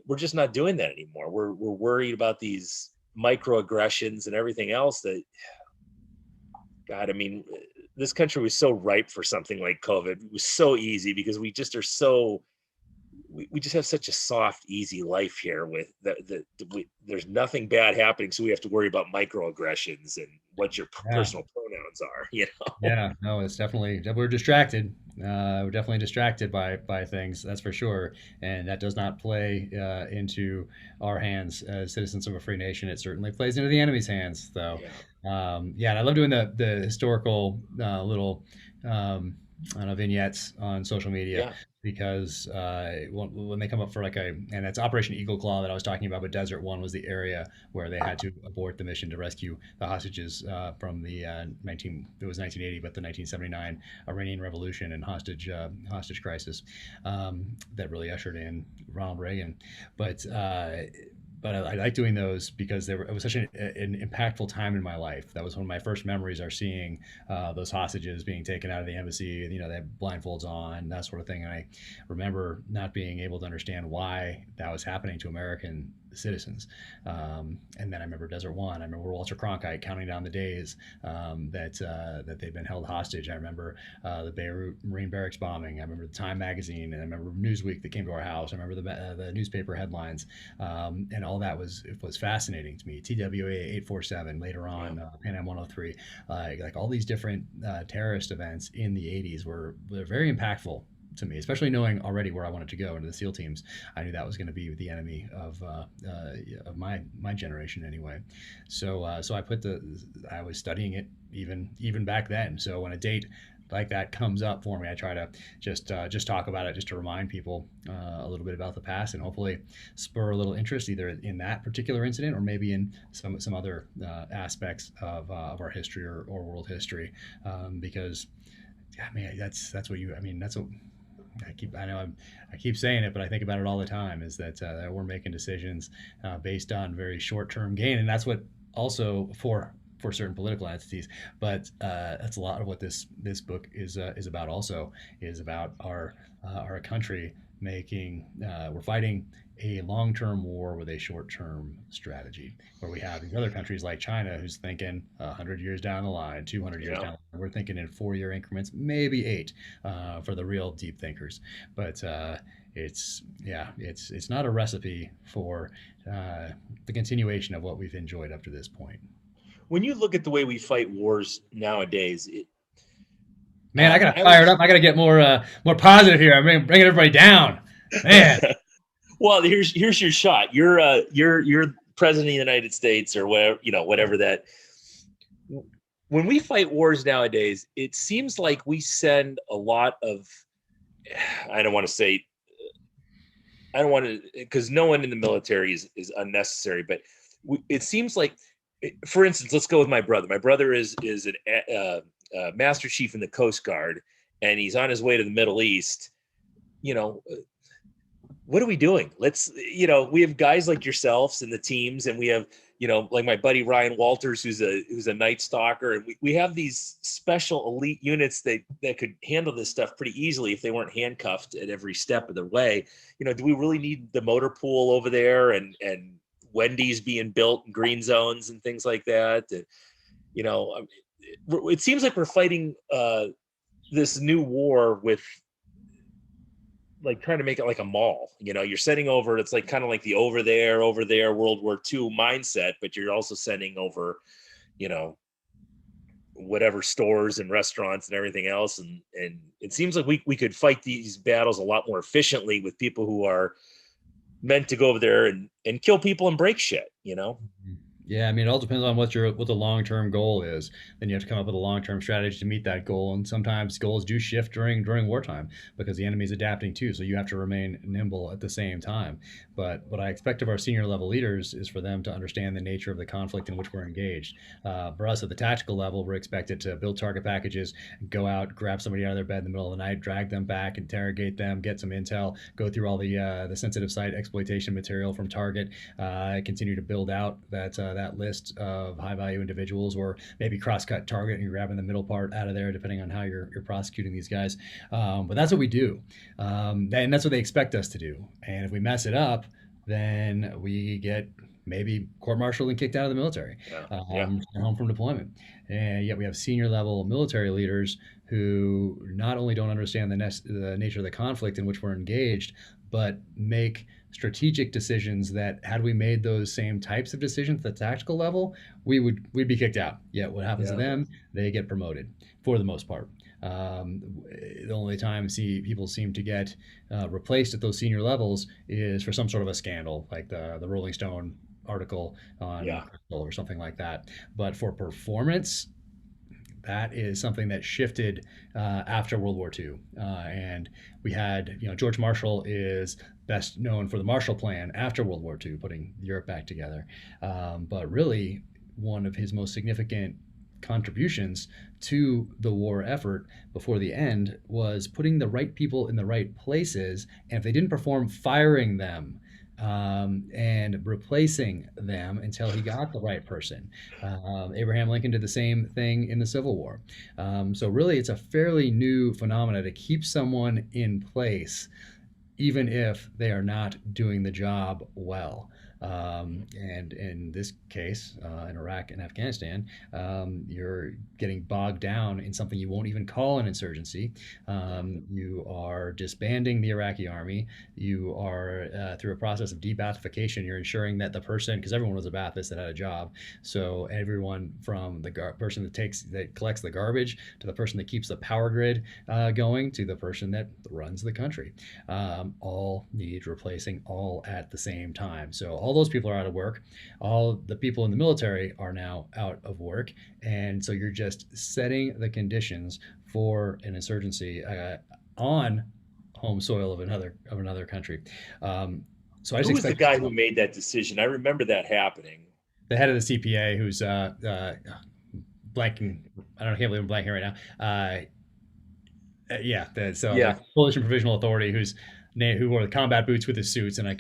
we're just not doing that anymore. We're worried about these microaggressions and everything else that, God, I mean, this country was so ripe for something like COVID. It was so easy because we just are so, we just have such a soft, easy life here with there's nothing bad happening. So we have to worry about microaggressions and what your personal pronouns are, you know? Yeah, no, it's definitely, we're distracted. We're definitely distracted by things, that's for sure. And that does not play into our hands as citizens of a free nation. It certainly plays into the enemy's hands, though. Yeah, and I love doing the historical little I don't know, vignettes on social media because when they come up for and that's Operation Eagle Claw that I was talking about, but Desert One was the area where they had to abort the mission to rescue the hostages from the it was 1980, but the 1979 Iranian Revolution and hostage crisis that really ushered in Ronald Reagan. But I like doing those because it was such an impactful time in my life. That was one of my first memories, are seeing those hostages being taken out of the embassy. You know, they had blindfolds on, that sort of thing. And I remember not being able to understand why that was happening to American citizens. And then I remember Desert One. I remember Walter Cronkite counting down the days that they'd been held hostage. I remember the Beirut Marine Barracks bombing. I remember the Time magazine, and I remember Newsweek that came to our house. I remember the newspaper headlines, and all that was fascinating to me. TWA 847 later on, Pan Am 103, like all these different terrorist events in the 80s were very impactful to me, especially knowing already where I wanted to go into the SEAL teams. I knew that was going to be the enemy of my generation anyway. So I was studying it even back then. So when a date like that comes up for me, I try to just talk about it, just to remind people a little bit about the past, and hopefully spur a little interest either in that particular incident or maybe in some other aspects of our history or world history, because I mean that's what I keep saying it, but I think about it all the time, is that we're making decisions based on very short-term gain, and that's what also for certain political entities. But that's a lot of what this book is about. Also, is about our country making we're fighting a long-term war with a short-term strategy, where we have these other countries like China who's thinking 100 years down the line, 200 years down the line. We're thinking in 4-year increments, maybe 8 for the real deep thinkers. But it's not a recipe for the continuation of what we've enjoyed up to this point. When you look at the way we fight wars nowadays, man, I got fired up. I got to get more positive here. I'm bringing everybody down, man. Well, here's your shot. You're president of the United States, or whatever, you know, whatever that. When we fight wars nowadays, it seems like we send a lot of, I don't want to, because no one in the military is unnecessary, but it seems like, for instance, let's go with my brother. My brother is a Master Chief in the Coast Guard, and he's on his way to the Middle East. You know, what are we doing? We have guys like yourselves in the teams, and we have, you know, like my buddy Ryan Walters, who's a Night Stalker, and we have these special elite units that could handle this stuff pretty easily if they weren't handcuffed at every step of the way. You know, do we really need the motor pool over there and Wendy's being built in green zones and things like that? And, you know, it seems like we're fighting this new war with, like, trying to make it like a mall. You know, you're sending over, it's like kind of like the over there World War II mindset, but you're also sending over, you know, whatever stores and restaurants and everything else. And it seems like we could fight these battles a lot more efficiently with people who are meant to go over there and kill people and break shit, you know? Yeah, I mean, it all depends on what the long-term goal is. Then you have to come up with a long-term strategy to meet that goal. And sometimes goals do shift during wartime because the enemy's adapting too. So you have to remain nimble at the same time. But what I expect of our senior level leaders is for them to understand the nature of the conflict in which we're engaged. For us at the tactical level, we're expected to build target packages, go out, grab somebody out of their bed in the middle of the night, drag them back, interrogate them, get some intel, go through all the sensitive site exploitation material from target, continue to build out that list of high value individuals, or maybe cross cut target and you're grabbing the middle part out of there, depending on how you're prosecuting these guys. But that's what we do, and that's what they expect us to do. And if we mess it up, then we get maybe court-martialed and kicked out of the military, Yeah. home from deployment. And yet we have senior level military leaders who not only don't understand the nature of the conflict in which we're engaged, but make strategic decisions that, had we made those same types of decisions at the tactical level, we'd be kicked out. Yet what happens to them? They get promoted for the most part. The only time people seem to get replaced at those senior levels is for some sort of a scandal, like the Rolling Stone article on Crystal or something like that. But for performance, that is something that shifted after World War II. And we had, George Marshall is best known for the Marshall Plan after World War II, putting Europe back together. But really, one of his most significant contributions to the war effort before the end was putting the right people in the right places. And if they didn't perform, firing them. And replacing them until he got the right person. Abraham Lincoln did the same thing in the Civil War. So really, it's a fairly new phenomena to keep someone in place, even if they are not doing the job well. And in this case, in Iraq and Afghanistan, you're getting bogged down in something you won't even call an insurgency. You are disbanding the Iraqi army. You are, through a process of de-Baathification, you're ensuring that the person, because everyone was a Baathist that had a job, so everyone from the person that collects the garbage, to the person that keeps the power grid going, to the person that runs the country, all need replacing, all at the same time. So all those people are out of work. All the people in the military are now out of work. And so you're just setting the conditions for an insurgency on home soil of another country. So I just Who was the expect guy who made that decision? I remember that happening. the head of the CPA, who's blanking. I can't believe I'm blanking right now. Yeah, the Coalition Provisional Authority, who wore the combat boots with his suits, and I'm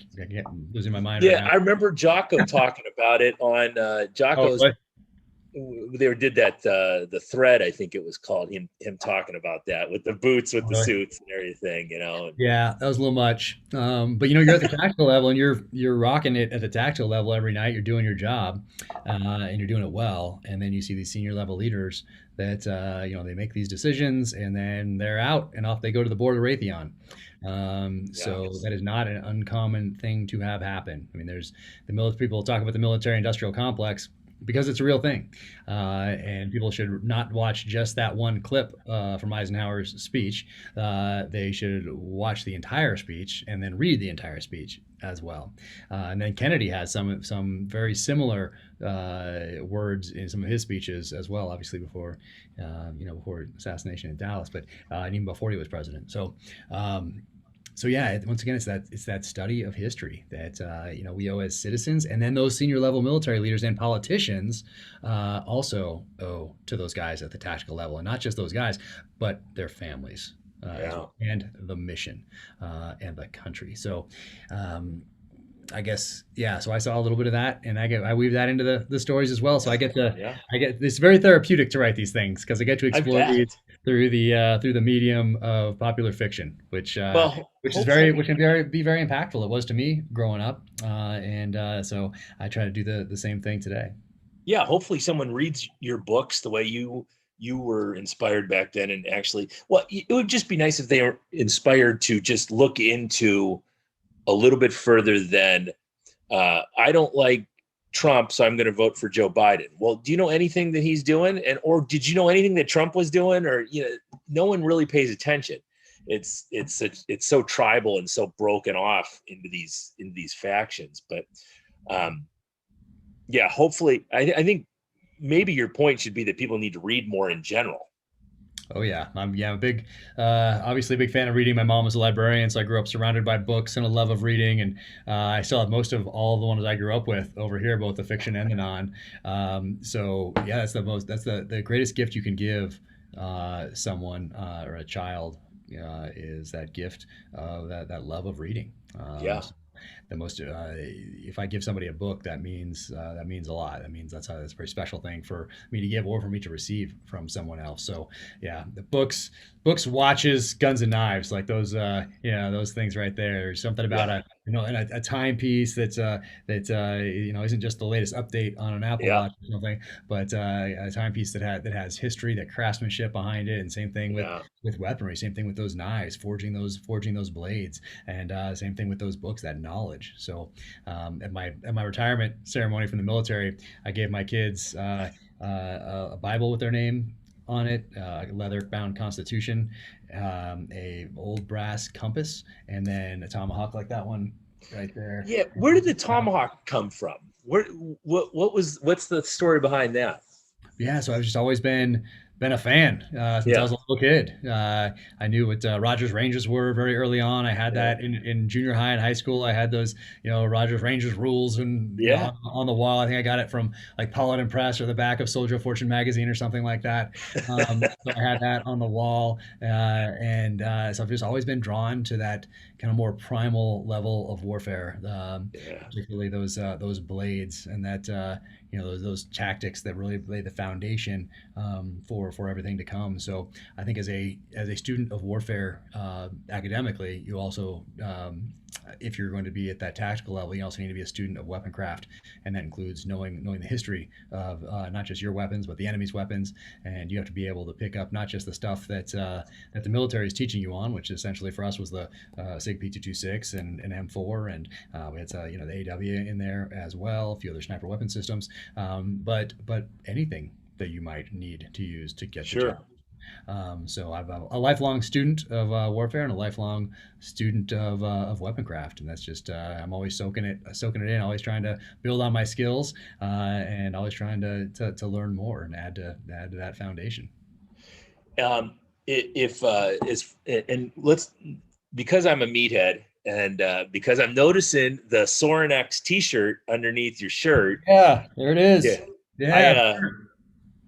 losing my mind right now. I remember Jocko talking about it on Jocko's. They did that the thread, I think it was called, him talking about that with the boots, with the suits and everything, Yeah, that was a little much. But you're at the tactical level, and you're rocking it at the tactical level every night. You're doing your job, and you're doing it well. And then you see these senior level leaders that they make these decisions, and then they're out and off they go to the border of Raytheon. So that is not an uncommon thing to have happen. I mean, there's people talk about the military-industrial complex, because it's a real thing. And people should not watch just that one clip from Eisenhower's speech. They should watch the entire speech and then read the entire speech as well. And then Kennedy has some very similar words in some of his speeches as well, obviously before assassination in Dallas, but and even before he was president. So yeah, once again, it's that study of history that we owe as citizens, and then those senior level military leaders and politicians also owe to those guys at the tactical level, and not just those guys, but their families and the mission and the country. So I guess, yeah. So I saw a little bit of that, and I weave that into the stories as well. So I get it's very therapeutic to write these things because I get to explore these through the medium of popular fiction, which can be very impactful. It was to me growing up, and so I try to do the same thing today. Yeah, hopefully someone reads your books the way you were inspired back then, and actually, well, it would just be nice if they were inspired to just look into a little bit further than I don't like Trump, so I'm going to vote for Joe Biden. Well, do you know anything that he's doing, or did you know anything that Trump was doing? Or no one really pays attention. It's so tribal and so broken off into these factions. But Yeah, hopefully, I think maybe your point should be that people need to read more in general. Oh yeah, I'm a big, obviously a big fan of reading. My mom was a librarian, so I grew up surrounded by books and a love of reading. And I still have most of all the ones I grew up with over here, both the fiction and the non. So yeah, that's the greatest gift you can give someone or a child is that gift of that love of reading. Yeah, The most if I give somebody a book, that means a lot. That means that's a very special thing for me to give or for me to receive from someone else. So yeah, the books, watches, guns and knives, like those those things right there. There's something about yeah, a timepiece that isn't just the latest update on an Apple yeah, Watch or something, but a timepiece that has history, that craftsmanship behind it. And same thing yeah. with weaponry, same thing with those knives, forging those blades, and same thing with those books, that knowledge. So at my retirement ceremony from the military, I gave my kids a Bible with their name on it, a leather bound Constitution, a old brass compass, and then a tomahawk like that one right there. Yeah, where did the tomahawk come from? Where what's the story behind that? Yeah, so I've just always been a fan since I Yeah, was a little kid. I knew what Rogers Rangers were very early on. I had yeah, that in junior high and high school. I had those, Rogers Rangers rules and yeah. on the wall. I think I got it from like Paladin and Press or the back of Soldier of Fortune magazine or something like that. So I had that on the wall, and so I've just always been drawn to that kind of more primal level of warfare, Yeah, particularly those blades and that. Those tactics that really lay the foundation for everything to come. So I think as a student of warfare academically, you also if you're going to be at that tactical level, you also need to be a student of weaponcraft, and that includes knowing the history of not just your weapons but the enemy's weapons. And you have to be able to pick up not just the stuff that the military is teaching you on, which essentially for us was the SIG P226 and M4, and we had the AW in there as well, a few other sniper weapon systems, but anything that you might need to use to get the job. sure. So I'm a lifelong student of warfare and a lifelong student of weaponcraft, and that's just I'm always soaking it in, always trying to build on my skills, and always trying to learn more and add to that foundation. If is and let's because I'm a meathead and because I'm noticing the Soren X T-shirt underneath your shirt. Yeah, there it Yeah, is. I Yeah,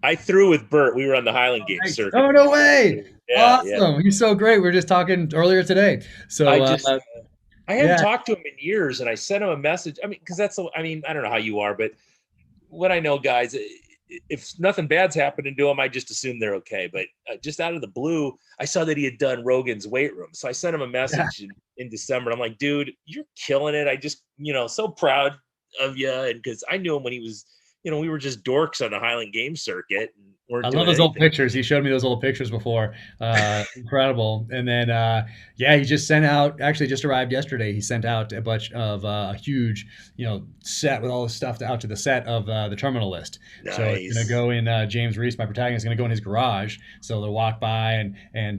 I threw with Bert. We were on the Highland Games nice. circuit. Oh, no way! Yeah, yeah. Awesome. He's so great. We were just talking earlier today. I So just I hadn't yeah, talked to him in years, and I sent him a message. I mean, because I mean, I don't know how you are, but what I know, guys, if nothing bad's happening to him, I just assume they're okay. But just out of the blue, I saw that he had done Rogan's weight room, so I sent him a yeah. message in December. I'm like, dude, you're killing it. I just, so proud of you, and because I knew him when he was, we were just dorks on the Highland Games circuit and I weren't love doing those old anything. pictures. He showed me those old pictures before. Incredible. And then, yeah, he just sent out, actually just arrived yesterday. He sent out a bunch of a huge, set with all this stuff out to the set of the terminal list. So it's going to Nice. go in, James Reese, my protagonist, is going to go in his garage. So they'll walk by and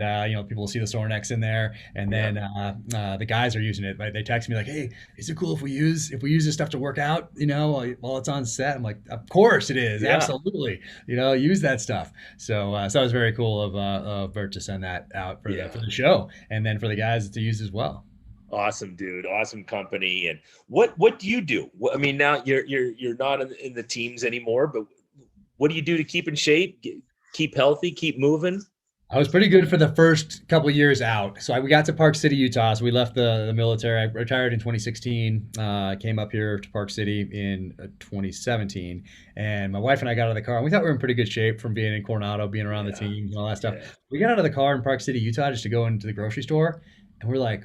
people will see the Soren X in there. And Yeah. then the guys are using it. They text me like, hey, is it cool if we use this stuff to work out, while it's on set? I'm like, of course it is. Yeah. Absolutely. Use that stuff. So it was very cool of Bert to send that out for Yeah. the show, and then for the guys to use as well. Awesome, dude. Awesome company. And what do you do? I mean, now you're not in the teams anymore, but what do you do to keep in shape, keep healthy, keep moving? I was pretty good for the first couple of years out. So we got to Park City, Utah. So we left the military. I retired in 2016. Came up here to Park City in 2017, and my wife and I got out of the car. And we thought we were in pretty good shape from being in Coronado, being around the Yeah. teams and all that stuff. Yeah. We got out of the car in Park City, Utah, just to go into the grocery store, and we're like,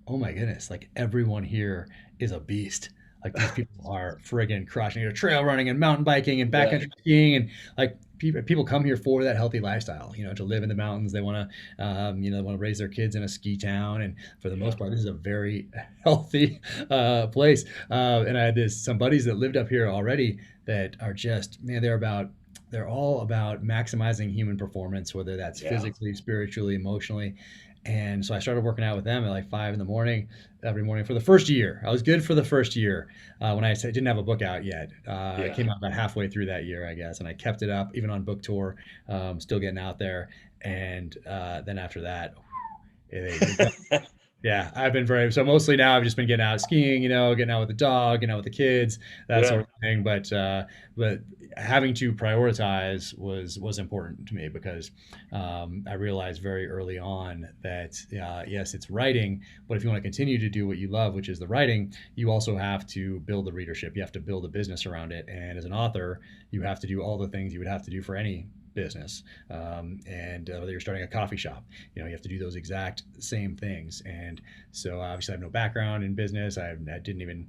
oh my goodness, like everyone here is a beast. Like these people are friggin' crushing it. Trail running and mountain biking and Yeah. backcountry skiing, and like people come here for that healthy lifestyle. To live in the mountains. They want to, they want to raise their kids in a ski town, and for the Yeah. most part, this is a very healthy place. And I had some buddies that lived up here already that are just man, they're all about maximizing human performance, whether that's Yeah. physically, spiritually, emotionally. And so I started working out with them at like 5 in the morning every morning for the first year. I was good for the first year when I didn't have a book out yet. It Yeah. came out about halfway through that year, I guess, and I kept it up even on book tour, still getting out there. And then after that, it, yeah, I've been very so mostly now I've just been getting out skiing, getting out with the dog, getting out with the kids, that Yeah. sort of thing. But having to prioritize was important to me because I realized very early on that yes, it's writing, but if you want to continue to do what you love, which is the writing, you also have to build the readership. You have to build a business around it, and as an author, you have to do all the things you would have to do for any business, and whether you're starting a coffee shop, you have to do those exact same things. And so obviously I have no background in business. I didn't even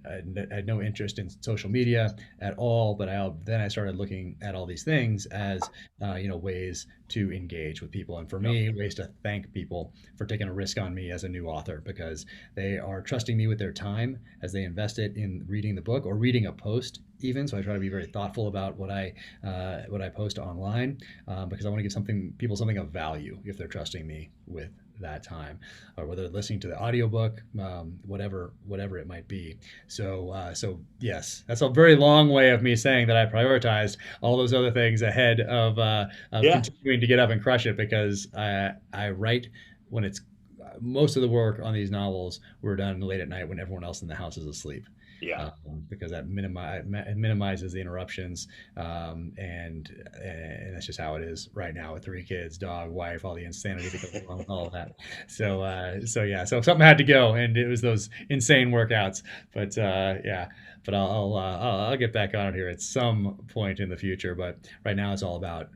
I had no interest in social media at all. But then I started looking at all these things as ways to engage with people, and for Yep. me, ways to thank people for taking a risk on me as a new author, because they are trusting me with their time as they invest it in reading the book or reading a post even. So I try to be very thoughtful about what I post online, because I want to give people something of value if they're trusting me with that time, or whether they're listening to the audiobook, whatever it might be. So yes, that's a very long way of me saying that I prioritized all those other things ahead of Yeah. continuing to get up and crush it, because I write when it's most of the work on these novels were done late at night when everyone else in the house is asleep, Yeah. because that minimizes the interruptions, and that's just how it is right now with 3 kids, dog, wife, all the insanity that goes along with all of that. So yeah, so something had to go, and it was those insane workouts. But yeah, but I'll get back on it here at some point in the future. But right now it's all about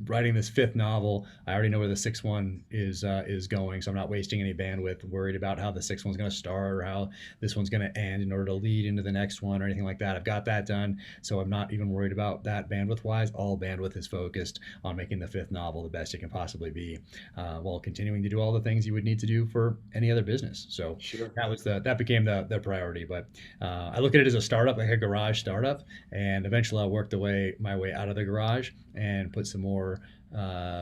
writing this 5th novel. I already know where the 6th one is going, so I'm not wasting any bandwidth worried about how the 6th one's going to start or how this one's going to end in order to lead into the next one or anything like that. I've got that done, so I'm not even worried about that bandwidth wise. All bandwidth is focused on making the 5th novel the best it can possibly be, while continuing to do all the things you would need to do for any other business. So Sure. that became the priority. But I look at it as a startup, like a garage startup, and eventually I'll work my way out of the garage and put some more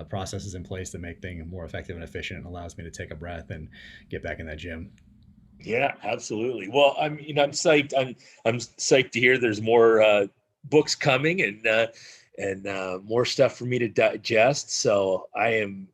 processes in place to make things more effective and efficient, and allows me to take a breath and get back in that gym. Yeah, absolutely. Well, I'm psyched. I'm psyched to hear there's more books coming, and more stuff for me to digest. So I am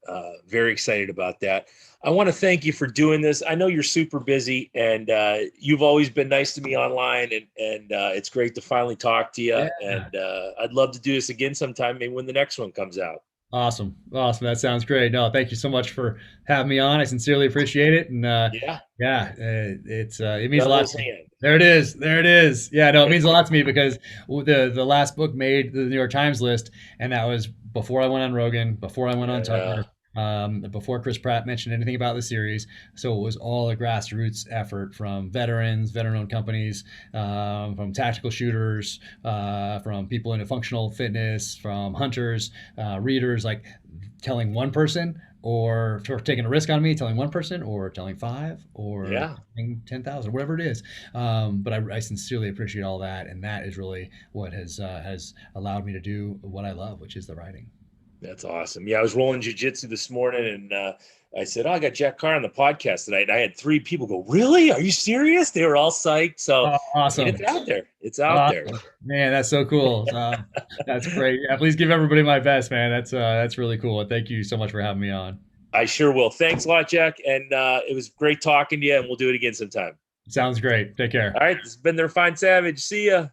very excited about that. I want to thank you for doing this. I know you're super busy, and you've always been nice to me online, and it's great to finally talk to you. Yeah. And I'd love to do this again sometime, maybe when the next one comes out. Awesome. Awesome. That sounds great. No, thank you so much for having me on. I sincerely appreciate it. And Yeah, yeah, it means a lot Devil's to me. Hand. There it is. There it is. Yeah, no, it means a lot to me because the last book made the New York Times list, and that was before I went on Rogan, before I went on Yeah, Tucker, before Chris Pratt mentioned anything about the series. So it was all a grassroots effort from veterans, veteran-owned companies, from tactical shooters, from people into functional fitness, from hunters, readers, like telling one person, or for taking a risk on me, telling one person, or telling 5, or yeah. 10,000, whatever it is. But I sincerely appreciate all that, and that is really what has allowed me to do what I love, which is the writing. That's awesome. Yeah, I was rolling jujitsu this morning, and I said, "Oh, I got Jack Carr on the podcast tonight." And I had 3 people go, "Really? Are you serious?" They were all psyched. So, Oh, I mean, awesome. it's out there. It's out there. Awesome. Man, that's so cool. That's great. Yeah, please give everybody my best, man. That's really cool. And thank you so much for having me on. I sure will. Thanks a lot, Jack. And it was great talking to you. And we'll do it again sometime. Sounds great. Take care. All right, this has been the Refined Savage. See ya.